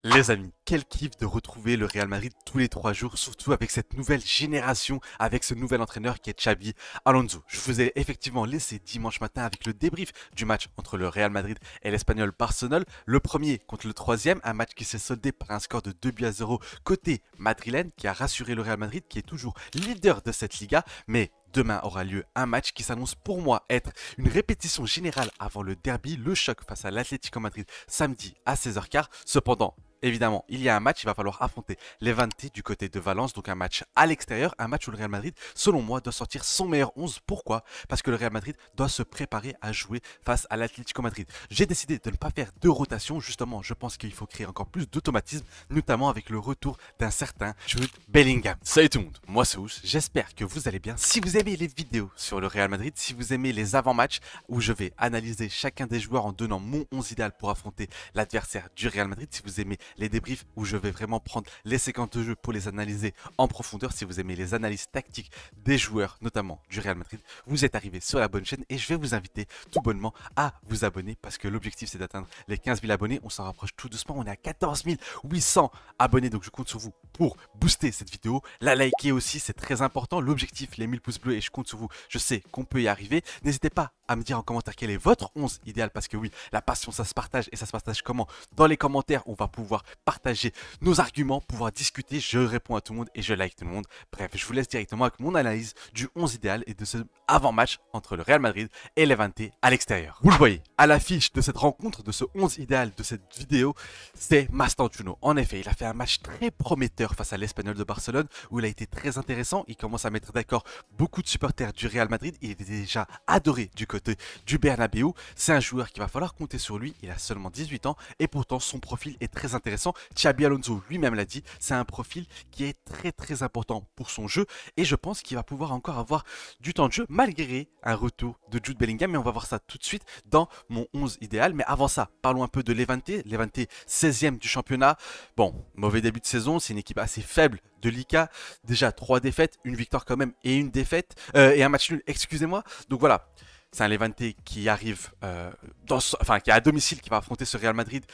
Les amis, quel kiff de retrouver le Real Madrid tous les 3 jours, surtout avec cette nouvelle génération, avec ce nouvel entraîneur qui est Xabi Alonso. Je vous ai effectivement laissé dimanche matin avec le débrief du match entre le Real Madrid et l'Espagnol Barcelone. Le premier contre le troisième, un match qui s'est soldé par un score de 2-0 côté madrilène, qui a rassuré le Real Madrid, qui est toujours leader de cette Liga, mais demain aura lieu un match qui s'annonce pour moi être une répétition générale avant le derby, le choc face à l'Atlético Madrid samedi à 16h15. Cependant, évidemment, il y a un match, il va falloir affronter Levante du côté de Valence, donc un match à l'extérieur, un match où le Real Madrid, selon moi, doit sortir son meilleur 11. Pourquoi? Parce que le Real Madrid doit se préparer à jouer face à l'Atlético Madrid. J'ai décidé de ne pas faire de rotation, justement, je pense qu'il faut créer encore plus d'automatisme, notamment avec le retour d'un certain Jude Bellingham. Salut tout le monde, moi c'est Ous, j'espère que vous allez bien. Si vous aimez les vidéos sur le Real Madrid, si vous aimez les avant-matchs où je vais analyser chacun des joueurs en donnant mon 11 idéal pour affronter l'adversaire du Real Madrid, si vous aimez les débriefs où je vais vraiment prendre les séquences de jeu pour les analyser en profondeur, si vous aimez les analyses tactiques des joueurs, notamment du Real Madrid, vous êtes arrivé sur la bonne chaîne et je vais vous inviter tout bonnement à vous abonner parce que l'objectif c'est d'atteindre les 15 000 abonnés. On s'en rapproche tout doucement, on est à 14 800 abonnés, donc je compte sur vous pour booster cette vidéo. La liker aussi, c'est très important. L'objectif, les 1000 pouces bleus, et je compte sur vous, je sais qu'on peut y arriver. N'hésitez pas à me dire en commentaire quel est votre 11 idéal, parce que oui, la passion ça se partage, et ça se partage comment? Dans les commentaires, on va pouvoir partager nos arguments, pouvoir discuter, je réponds à tout le monde et je like tout le monde. Bref, je vous laisse directement avec mon analyse du 11 idéal et de ce avant-match entre le Real Madrid et Levante à l'extérieur. Vous le voyez, à l'affiche de cette rencontre, de ce 11 idéal, de cette vidéo, c'est Mastantuono. En effet, il a fait un match très prometteur face à l'Espagnol de Barcelone, où il a été très intéressant, il commence à mettre d'accord beaucoup de supporters du Real Madrid, il est déjà adoré du côté du Bernabéu. C'est un joueur qu'il va falloir compter sur lui, il a seulement 18 ans, et pourtant son profil est très intéressant. Xabi Alonso lui-même l'a dit, c'est un profil qui est très important pour son jeu, et je pense qu'il va pouvoir encore avoir du temps de jeu, malgré un retour de Jude Bellingham, mais on va voir ça tout de suite dans mon 11 idéal. Mais avant ça, parlons un peu de Levante. Levante 16e du championnat. Bon, mauvais début de saison, c'est une équipe assez faible de Liga. Déjà 3 défaites, une victoire quand même et une défaite, et un match nul, excusez-moi. Donc voilà, c'est un Levante qui arrive, qui est à domicile, qui va affronter ce Real Madrid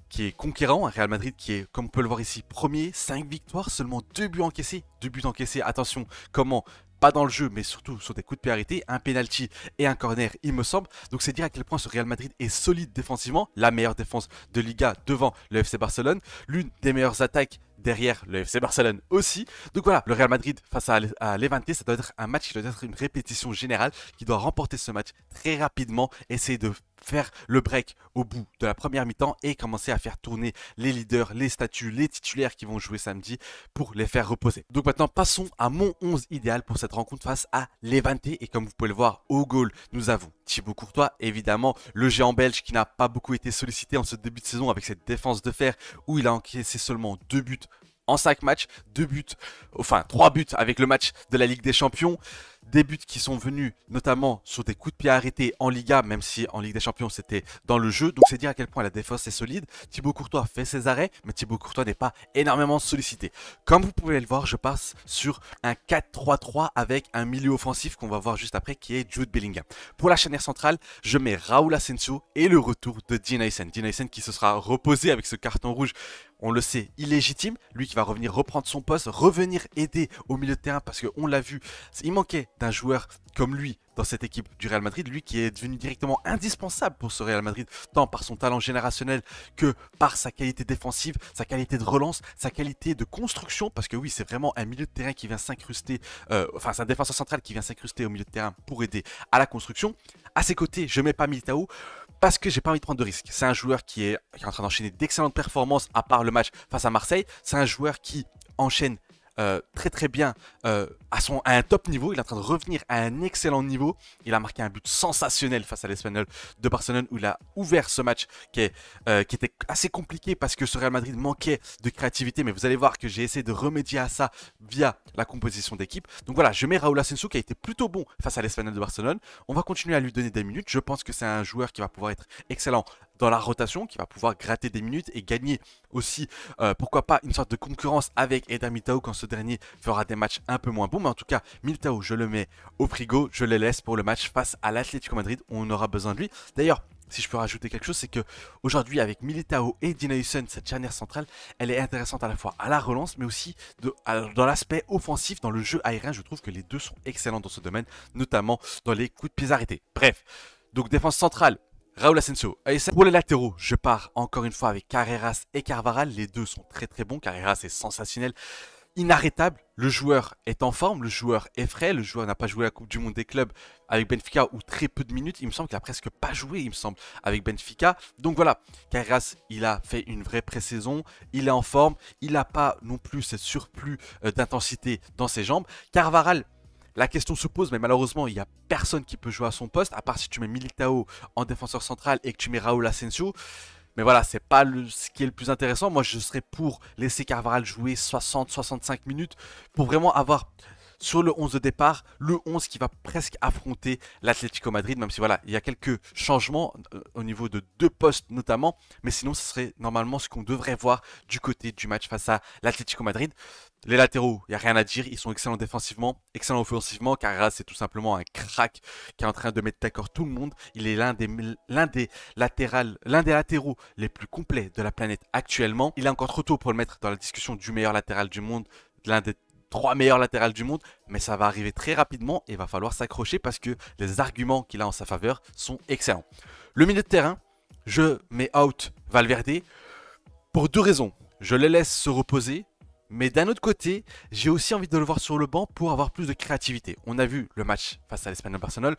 qui est conquérant, un Real Madrid qui est, comme on peut le voir ici, premier, 5 victoires, seulement 2 buts encaissés. 2 buts encaissés, attention, comment? Pas dans le jeu, mais surtout sur des coups de pied arrêtés, un penalty et un corner, il me semble. Donc c'est dire à quel point ce Real Madrid est solide défensivement, la meilleure défense de Liga devant le FC Barcelone, l'une des meilleures attaques derrière le FC Barcelone aussi. Donc voilà, le Real Madrid face à Levante, ça doit être un match qui doit être une répétition générale, qui doit remporter ce match très rapidement, essayer de faire le break au bout de la première mi-temps et commencer à faire tourner les leaders, les statuts, les titulaires qui vont jouer samedi pour les faire reposer. Donc maintenant, passons à mon 11 idéal pour cette rencontre face à Levante. Et comme vous pouvez le voir, au goal, nous avons Thibaut Courtois, évidemment, le géant belge qui n'a pas beaucoup été sollicité en ce début de saison avec cette défense de fer où il a encaissé seulement 2 buts en 5 matchs, 2 buts, enfin 3 buts avec le match de la Ligue des Champions. Des buts qui sont venus notamment sur des coups de pied arrêtés en Liga, même si en Ligue des Champions c'était dans le jeu. Donc c'est dire à quel point la défense est solide. Thibaut Courtois fait ses arrêts, mais Thibaut Courtois n'est pas énormément sollicité. Comme vous pouvez le voir, je passe sur un 4-3-3 avec un milieu offensif qu'on va voir juste après qui est Jude Bellingham. Pour la charnière centrale, je mets Raúl Asensio et le retour de Dean Huysen. Dean Huysen qui se sera reposé avec ce carton rouge, on le sait, illégitime. Lui qui va revenir reprendre son poste, revenir aider au milieu de terrain parce qu'on l'a vu, il manquait d'un joueur comme lui dans cette équipe du Real Madrid, lui qui est devenu directement indispensable pour ce Real Madrid, tant par son talent générationnel que par sa qualité défensive, sa qualité de relance, sa qualité de construction, parce que oui, c'est vraiment un milieu de terrain qui vient s'incruster, c'est un défenseur central qui vient s'incruster au milieu de terrain pour aider à la construction. À ses côtés, je mets pas Militao, parce que j'ai pas envie de prendre de risques. C'est un joueur qui est en train d'enchaîner d'excellentes performances à part le match face à Marseille. C'est un joueur qui enchaîne très bien à un top niveau. Il est en train de revenir à un excellent niveau. Il a marqué un but sensationnel face à l'Espagnol de Barcelone où il a ouvert ce match qui était assez compliqué parce que ce Real Madrid manquait de créativité. Mais vous allez voir que j'ai essayé de remédier à ça via la composition d'équipe. Donc voilà, je mets Raúl Asensio qui a été plutôt bon face à l'Espagnol de Barcelone. On va continuer à lui donner des minutes. Je pense que c'est un joueur qui va pouvoir être excellent dans la rotation, qui va pouvoir gratter des minutes et gagner aussi, pourquoi pas, une sorte de concurrence avec Eder Militao quand ce dernier fera des matchs un peu moins bons. Mais en tout cas, Militao, je le mets au frigo, je le laisse pour le match face à l'Atlético Madrid où on aura besoin de lui. D'ailleurs, si je peux rajouter quelque chose, c'est que aujourd'hui avec Militao et Dinayusen, cette charnière centrale, elle est intéressante à la fois à la relance, mais aussi dans l'aspect offensif, dans le jeu aérien. Je trouve que les deux sont excellents dans ce domaine, notamment dans les coups de pied arrêtés. Bref, donc défense centrale, Raúl Asensio. Pour les latéraux, je pars encore une fois avec Carreras et Carvajal. Les deux sont très très bons. Carreras est sensationnel, inarrêtable. Le joueur est en forme, le joueur est frais, le joueur n'a pas joué la Coupe du Monde des clubs avec Benfica ou très peu de minutes. Il me semble qu'il a presque pas joué, il me semble, avec Benfica. Donc voilà, Carreras, il a fait une vraie pré-saison, il est en forme, il n'a pas non plus ce surplus d'intensité dans ses jambes. Carvajal, la question se pose, mais malheureusement, il n'y a personne qui peut jouer à son poste, à part si tu mets Militao en défenseur central et que tu mets Raúl Asensio. Mais voilà, c'est pas ce qui est le plus intéressant. Moi, je serais pour laisser Carvajal jouer 60-65 minutes pour vraiment avoir sur le 11 de départ, le 11 qui va presque affronter l'Atlético Madrid, même si voilà, il y a quelques changements au niveau de deux postes notamment, mais sinon ce serait normalement ce qu'on devrait voir du côté du match face à l'Atlético Madrid. Les latéraux, il n'y a rien à dire, ils sont excellents défensivement, excellents offensivement. Carreras, c'est tout simplement un crack qui est en train de mettre d'accord tout le monde. Il est l'un des latéraux les plus complets de la planète actuellement. Il est encore trop tôt pour le mettre dans la discussion du meilleur latéral du monde, l'un des 3 meilleurs latérales du monde, mais ça va arriver très rapidement et il va falloir s'accrocher parce que les arguments qu'il a en sa faveur sont excellents. Le milieu de terrain, je mets out Valverde pour deux raisons. Je le laisse se reposer, mais d'un autre côté, j'ai aussi envie de le voir sur le banc pour avoir plus de créativité. On a vu le match face à l'Espagnol Barcelone.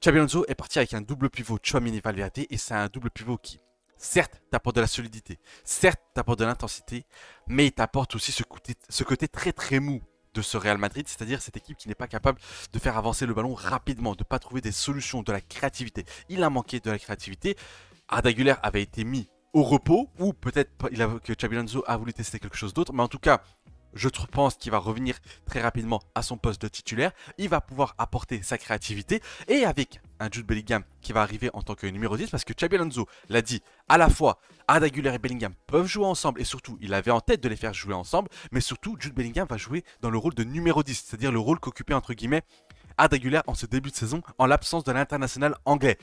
Xabi Alonso est parti avec un double pivot Tchouaméni-Valverde et c'est un double pivot qui, certes, t'apporte de la solidité, certes, t'apporte de l'intensité, mais il t'apporte aussi ce côté très très mou de ce Real Madrid, c'est-à-dire cette équipe qui n'est pas capable de faire avancer le ballon rapidement, de ne pas trouver des solutions, de la créativité. Il a manqué de la créativité. Arda Güler avait été mis au repos, ou peut-être que Xabi Alonso a voulu tester quelque chose d'autre, mais en tout cas, je pense qu'il va revenir très rapidement à son poste de titulaire. Il va pouvoir apporter sa créativité. Et avec un Jude Bellingham qui va arriver en tant que numéro 10, parce que Xabi Alonso l'a dit, à la fois Arda Güler et Bellingham peuvent jouer ensemble, et surtout il avait en tête de les faire jouer ensemble, mais surtout Jude Bellingham va jouer dans le rôle de numéro 10, c'est-à-dire le rôle qu'occupait entre guillemets Arda Güler en ce début de saison en l'absence de l'international anglais.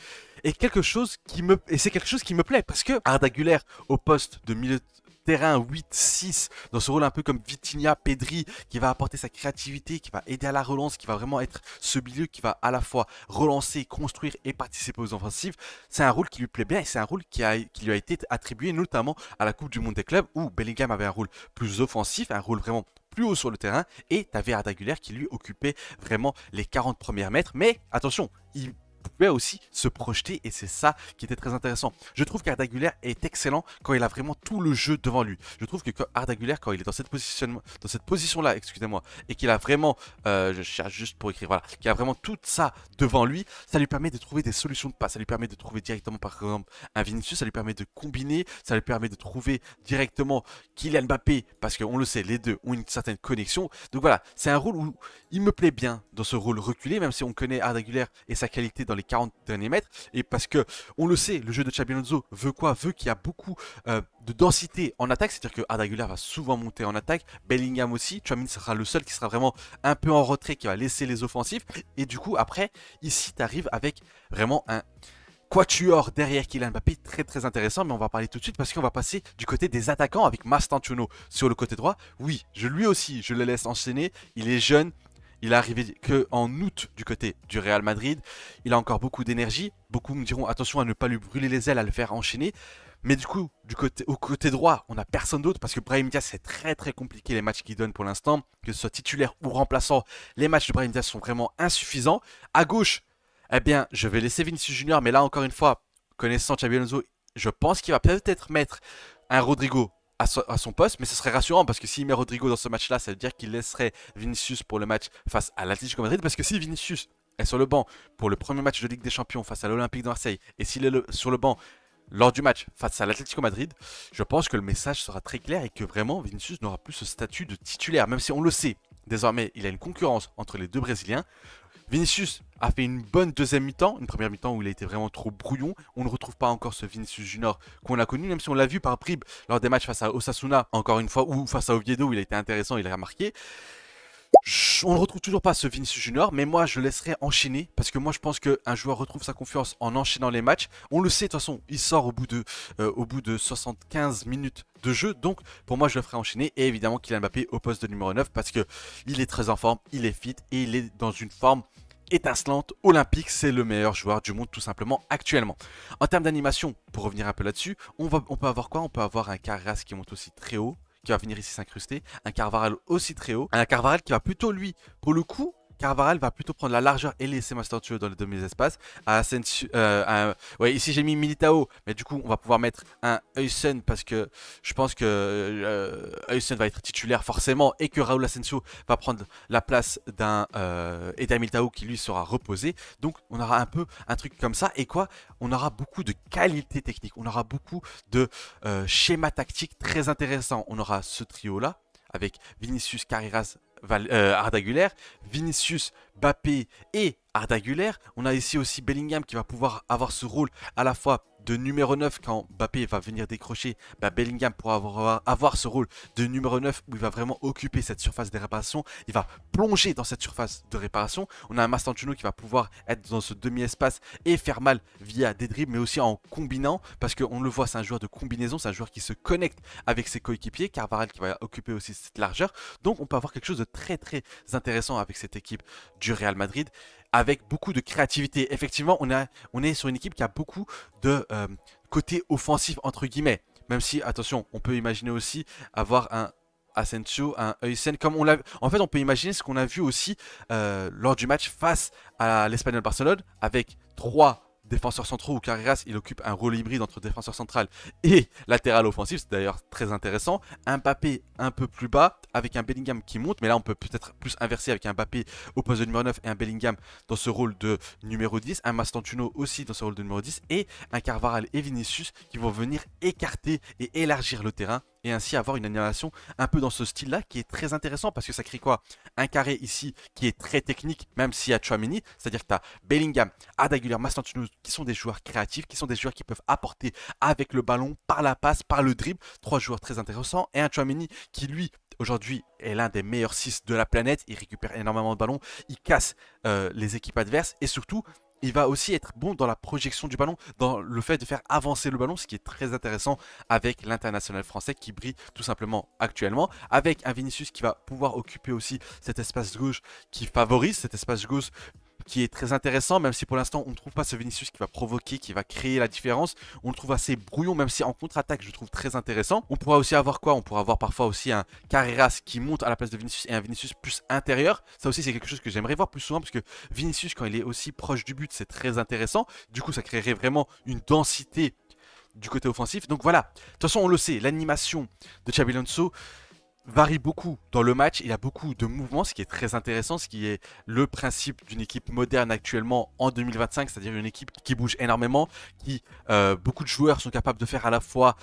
Et c'est quelque chose qui me plaît, parce que Arda Güler au poste de milieu terrain 8-6, dans ce rôle un peu comme Vitinha, Pedri, qui va apporter sa créativité, qui va aider à la relance, qui va vraiment être ce milieu qui va à la fois relancer, construire et participer aux offensives. C'est un rôle qui lui plaît bien et c'est un rôle qui lui a été attribué notamment à la Coupe du Monde des clubs où Bellingham avait un rôle plus offensif, un rôle vraiment plus haut sur le terrain et tu avais Arda Güler qui lui occupait vraiment les 40 premiers mètres. Mais attention, il pouvait aussi se projeter et c'est ça qui était très intéressant. Je trouve qu'Arda Güler est excellent quand il a vraiment tout le jeu devant lui. Je trouve que Arda Güler, quand il est dans cette position-là, excusez-moi, et qu'il a vraiment, je cherche juste pour écrire, voilà, qu'il a vraiment tout ça devant lui, ça lui permet de trouver des solutions de passe, ça lui permet de trouver directement par exemple un Vinicius, ça lui permet de combiner, ça lui permet de trouver directement Kylian Mbappé, parce qu'on le sait, les deux ont une certaine connexion. Donc voilà, c'est un rôle où il me plaît bien dans ce rôle reculé, même si on connaît Arda Güler et sa qualité dans les 40 derniers mètres, et parce que on le sait, le jeu de Xabi Alonso veut quoi? Veut qu'il y a beaucoup de densité en attaque, c'est-à-dire que Arda Güler va souvent monter en attaque, Bellingham aussi, Tchouaméni sera le seul qui sera vraiment un peu en retrait, qui va laisser les offensifs, et du coup après, ici tu arrives avec vraiment un quatuor derrière Kylian Mbappé, très très intéressant, mais on va parler tout de suite parce qu'on va passer du côté des attaquants avec Mastantuono sur le côté droit. Oui, lui aussi, je le laisse enchaîner, il est jeune. Il est arrivé qu'en août du côté du Real Madrid. Il a encore beaucoup d'énergie. Beaucoup me diront attention à ne pas lui brûler les ailes, à le faire enchaîner. Mais du coup, au côté droit, on n'a personne d'autre parce que Brahim Diaz, c'est très très compliqué les matchs qu'il donne pour l'instant. Que ce soit titulaire ou remplaçant, les matchs de Brahim Diaz sont vraiment insuffisants. À gauche, eh bien, je vais laisser Vinicius Junior. Mais là, encore une fois, connaissant Xabi Alonso, je pense qu'il va peut-être mettre un Rodrigo à son poste, mais ce serait rassurant parce que s'il met Rodrigo dans ce match-là, ça veut dire qu'il laisserait Vinicius pour le match face à l'Atlético Madrid, parce que si Vinicius est sur le banc pour le premier match de Ligue des Champions face à l'Olympique de Marseille, et s'il est sur le banc lors du match face à l'Atlético Madrid, je pense que le message sera très clair et que vraiment Vinicius n'aura plus ce statut de titulaire, même si on le sait, désormais il a une concurrence entre les deux Brésiliens. Vinicius a fait une bonne deuxième mi-temps, une première mi-temps où il a été vraiment trop brouillon. On ne retrouve pas encore ce Vinicius Junior qu'on a connu, même si on l'a vu par bribes lors des matchs face à Osasuna, encore une fois, ou face à Oviedo où il a été intéressant, il a marqué. On ne retrouve toujours pas ce Vinicius Junior, mais moi je le laisserai enchaîner parce que moi je pense qu'un joueur retrouve sa confiance en enchaînant les matchs. On le sait de toute façon, il sort au bout de 75 minutes de jeu, donc pour moi je le ferai enchaîner. Et évidemment Kylian Mbappé au poste de numéro 9 parce que il est très en forme, il est fit et il est dans une forme étincelante, olympique, c'est le meilleur joueur du monde tout simplement actuellement. En termes d'animation, pour revenir un peu là-dessus, on peut avoir quoi? On peut avoir un Carras qui monte aussi très haut, qui va venir ici s'incruster, un Carvajal aussi très haut, un Carvajal qui va plutôt lui, pour le coup, Carvajal va plutôt prendre la largeur et laisser Mastantuono dans les demi-espaces. Ouais, ici j'ai mis Militao, mais du coup on va pouvoir mettre un Huysen parce que je pense que Huysen va être titulaire forcément et que Raúl Asensio va prendre la place d'un Eder Militao qui lui sera reposé. Donc on aura un peu un truc comme ça et quoi, on aura beaucoup de qualité technique, on aura beaucoup de schémas tactiques très intéressants. On aura ce trio là avec Vinicius, Carreras, Arda Güler, Vinicius, Mbappé et Arda Güler. On a ici aussi Bellingham qui va pouvoir avoir ce rôle à la fois de numéro 9 quand Mbappé va venir décrocher. Bellingham pourra avoir ce rôle de numéro 9 où il va vraiment occuper cette surface de réparation. Il va plonger dans cette surface de réparation. On a un Mastantuono qui va pouvoir être dans ce demi-espace et faire mal via des dribbles, mais aussi en combinant, parce qu'on le voit, c'est un joueur de combinaison, c'est un joueur qui se connecte avec ses coéquipiers. Carvajal qui va occuper aussi cette largeur. Donc on peut avoir quelque chose de très très intéressant avec cette équipe du Real Madrid, avec beaucoup de créativité. Effectivement, on est sur une équipe qui a beaucoup de côté offensif, entre guillemets. Même si, attention, on peut imaginer aussi avoir un Asensio, un Huysen, comme on l'a. En fait, on peut imaginer ce qu'on a vu aussi lors du match face à l'Espagnol Barcelone, avec 3 défenseurs centraux où Carreras il occupe un rôle hybride entre défenseur central et latéral offensif, c'est d'ailleurs très intéressant. Un Mbappé un peu plus bas avec un Bellingham qui monte, mais là on peut peut-être plus inverser avec un Mbappé au poste de numéro 9 et un Bellingham dans ce rôle de numéro 10, un Mastantuono aussi dans ce rôle de numéro 10 et un Carvajal et Vinicius qui vont venir écarter et élargir le terrain et ainsi avoir une animation un peu dans ce style-là qui est très intéressant parce que ça crée quoi? Un carré ici qui est très technique, même s'il y a Tchouaméni, c'est-à-dire que tu as Bellingham, Arda Güler, Mastantuono qui sont des joueurs créatifs, qui sont des joueurs qui peuvent apporter avec le ballon, par la passe, par le dribble, 3 joueurs très intéressants et un Tchouaméni qui lui aujourd'hui est l'un des meilleurs 6 de la planète, il récupère énormément de ballons, il casse les équipes adverses et surtout il va aussi être bon dans la projection du ballon, dans le fait de faire avancer le ballon, ce qui est très intéressant avec l'international français qui brille tout simplement actuellement, avec un Vinicius qui va pouvoir occuper aussi cet espace gauche qui favorise cet espace gauche qui est très intéressant, même si pour l'instant on ne trouve pas ce Vinicius qui va provoquer, qui va créer la différence. On le trouve assez brouillon, même si en contre-attaque je le trouve très intéressant. On pourra aussi avoir quoi? On pourra avoir parfois aussi un Carreras qui monte à la place de Vinicius et un Vinicius plus intérieur. Ça aussi c'est quelque chose que j'aimerais voir plus souvent parce que Vinicius quand il est aussi proche du but c'est très intéressant. Du coup ça créerait vraiment une densité du côté offensif. Donc voilà, de toute façon on le sait, l'animation de Xabi Alonso varie beaucoup dans le match, il y a beaucoup de mouvements, ce qui est très intéressant, ce qui est le principe d'une équipe moderne actuellement en 2025, c'est-à-dire une équipe qui bouge énormément, qui beaucoup de joueurs sont capables de faire à la fois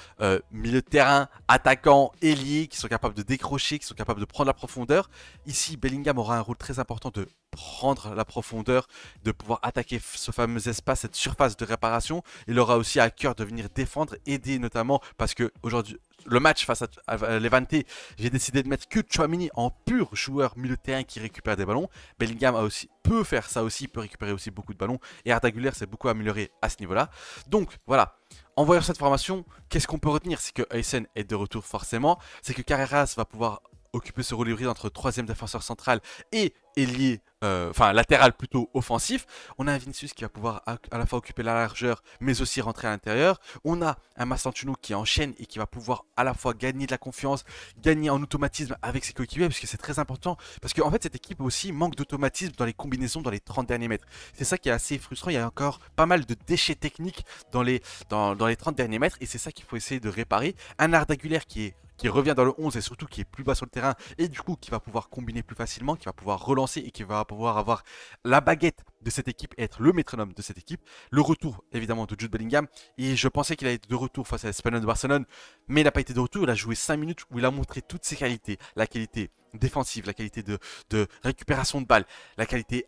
milieu de terrain, attaquant, ailier, qui sont capables de décrocher, qui sont capables de prendre la profondeur. Ici, Bellingham aura un rôle très important de prendre la profondeur, de pouvoir attaquer ce fameux espace, cette surface de réparation. Il aura aussi à cœur de venir défendre, aider notamment parce que aujourd'hui le match face à Levante, j'ai décidé de mettre que Tchouaméni en pur joueur milieu de terrain qui récupère des ballons. Bellingham peut faire ça aussi, peut récupérer aussi beaucoup de ballons. Et Arda Güler s'est beaucoup amélioré à ce niveau-là. Donc voilà, en voyant cette formation, qu'est-ce qu'on peut retenir? C'est que Huysen est de retour forcément. C'est que Carreras va pouvoir occuper ce rôle hybride entre 3e défenseur central et ailier, latéral plutôt offensif. On a un Vinicius qui va pouvoir à la fois occuper la largeur mais aussi rentrer à l'intérieur. On a un Mastantuono qui enchaîne et qui va pouvoir à la fois gagner de la confiance, gagner en automatisme avec ses coéquipiers parce que c'est très important. Parce qu'en fait cette équipe aussi manque d'automatisme dans les combinaisons dans les 30 derniers mètres. C'est ça qui est assez frustrant, il y a encore pas mal de déchets techniques dans les 30 derniers mètres et c'est ça qu'il faut essayer de réparer. Un Arda Güler qui revient dans le 11 et surtout qui est plus bas sur le terrain et du coup qui va pouvoir combiner plus facilement, qui va pouvoir relancer et qui va pouvoir avoir la baguette de cette équipe et être le métronome de cette équipe. Le retour évidemment de Jude Bellingham et je pensais qu'il allait être de retour face à l'Espagnol de Barcelone mais il n'a pas été de retour, il a joué 5 minutes où il a montré toutes ses qualités, la qualité défensive, la qualité de récupération de balles, la qualité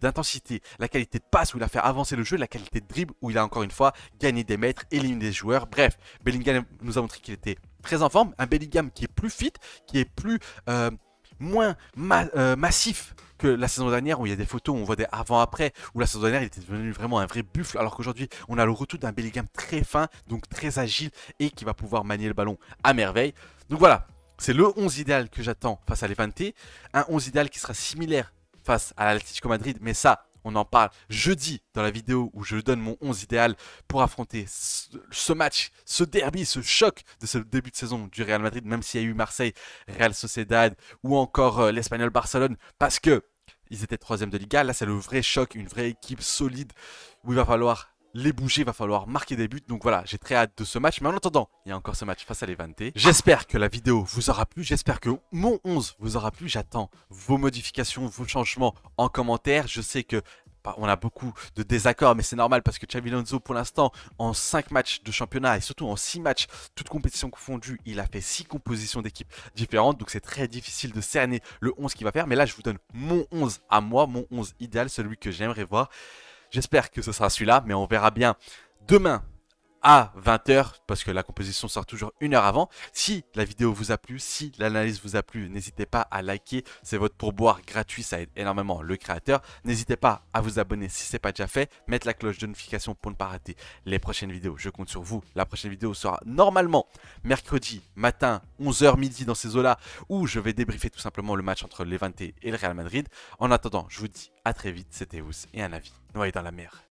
d'intensité, la qualité de passe où il a fait avancer le jeu, la qualité de dribble où il a encore une fois gagné des mètres, éliminé des joueurs. Bref, Bellingham nous a montré qu'il était très en forme, un Bellingham qui est plus fit, qui est plus moins massif que la saison dernière, où il y a des photos où on voit des avant-après, où la saison dernière il était devenu vraiment un vrai buffle, alors qu'aujourd'hui on a le retour d'un Bellingham très fin, donc très agile et qui va pouvoir manier le ballon à merveille. Donc voilà, c'est le 11 idéal que j'attends face à Levante, un 11 idéal qui sera similaire face à l'Atlético Madrid, mais ça, on en parle jeudi dans la vidéo où je donne mon 11 idéal pour affronter ce match, ce derby, ce choc de ce début de saison du Real Madrid, même s'il y a eu Marseille, Real Sociedad ou encore l'Espagnol Barcelone, parce que ils étaient troisième de Liga. Là, c'est le vrai choc, une vraie équipe solide où il va falloir les bouger, il va falloir marquer des buts. Donc voilà, j'ai très hâte de ce match. Mais en attendant, il y a encore ce match face à Levante. J'espère que la vidéo vous aura plu. J'espère que mon 11 vous aura plu. J'attends vos modifications, vos changements en commentaire. Je sais que on a beaucoup de désaccords, mais c'est normal parce que Xabi Alonso, pour l'instant, en 5 matchs de championnat et surtout en 6 matchs, toutes compétitions confondues, il a fait 6 compositions d'équipes différentes. Donc c'est très difficile de cerner le 11 qu'il va faire. Mais là, je vous donne mon 11 à moi, mon 11 idéal, celui que j'aimerais voir. J'espère que ce sera celui-là, mais on verra bien demain à 20 h, parce que la composition sort toujours une heure avant. Si la vidéo vous a plu, si l'analyse vous a plu, n'hésitez pas à liker, c'est votre pourboire gratuit, ça aide énormément le créateur. N'hésitez pas à vous abonner si ce n'est pas déjà fait, mettre la cloche de notification pour ne pas rater les prochaines vidéos, je compte sur vous. La prochaine vidéo sera normalement mercredi matin, 11 h midi dans ces eaux-là, où je vais débriefer tout simplement le match entre Levante et le Real Madrid. En attendant, je vous dis à très vite, c'était Ous et un avis noyé dans la mer.